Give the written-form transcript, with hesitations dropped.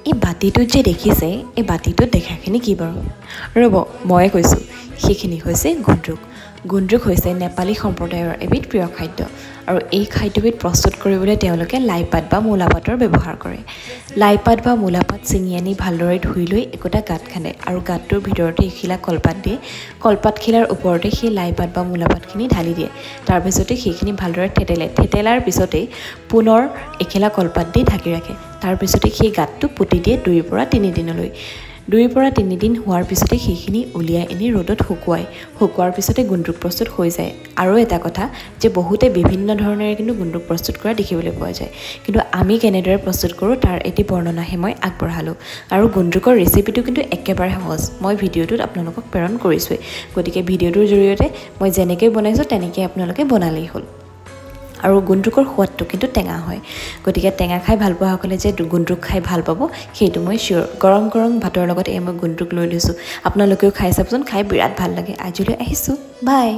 এই বাতিটোত যে দেখিছে এই বাতিটোত দেখাখিনি কি বাৰু ৰ'ব ময়ে কৈছোঁ সেইখিনি হৈছে গুন্দ্ৰুক গুন্দ্ৰুক হৈছে নেপালী সম্প্ৰদায়ৰ এবিধ প্ৰিয় খাদ্য আৰু এই খাদ্যবিধ প্ৰস্তুত কৰিবলৈ তেওঁলোকে লাইপাত বা মূলাপাতৰ ব্যৱহাৰ কৰে লাইপাত বা মূলাপাত ছিঙি আনি ভালদৰে ধুই লৈ একোটা গাঁত খান্দে আৰু গাঁতটোৰ ভিতৰতে এখিলা কলপাত দিয়ে কলপাত খিলাৰ ওপৰতে সেই লাইপাত বা মূলাপাতখিনি ঢালি দিয়ে তাৰপিছতে সেইখিনি ভালদৰে থেতেলাৰ পিছতে পুনৰ এখিলা কলপাত দি ঢাকি ৰাখে তাৰপিছতে সেই গাঁতটো পুতি দিয়ে 2 পৰা 3 দিনলৈ 2 পৰা 3 দিন হোৱাৰ পিছতে সেইখিনি উলিয়াই এনে ৰ'দত শুকুৱাৰ পিছতে গুন্দ্ৰুক প্ৰস্তুত হৈ যায় আৰু এটা কথা যে বহুতে বিভিন্ন ধৰণেৰে কিন্তু গুন্দ্ৰুক প্ৰস্তুত কৰা দেখিবলৈ পোৱা যায় কিন্তু আমি কেনেদৰে প্ৰস্তুত কৰোঁ তাৰ এটি বৰ্ণনাহে মই আগবঢ়ালোঁ আৰু গুন্দ্ৰুকৰ ৰেচিপিটো কিন্তু একেবাৰে সহজ মই ভিডিঅ'টোত আপোনালোকক প্ৰেৰণ কৰিছোঁৱেই গতিকে ভিডিঅ'টোৰ জৰিয়তে মই যেনেকৈ বনাইছোঁ তেনেকৈ আপোনালোকে বনালেই হ'ল আৰু গুন্দ্ৰুকৰ সোৱাদটো কিন্তু টেঙা হয় গতিকে টেঙা খাই ভাল পোৱাসকলে যে গুন্দ্ৰুক খাই ভাল পাব সেইটো মই চিয়ৰ গৰম গৰম ভাতৰ লগত মই গুন্দ্ৰুক লৈ লৈছোঁ আপোনালোকেও খাই চাবচোন খাই বিৰাট ভাল লাগে আজিলৈ আহিছোঁ বাই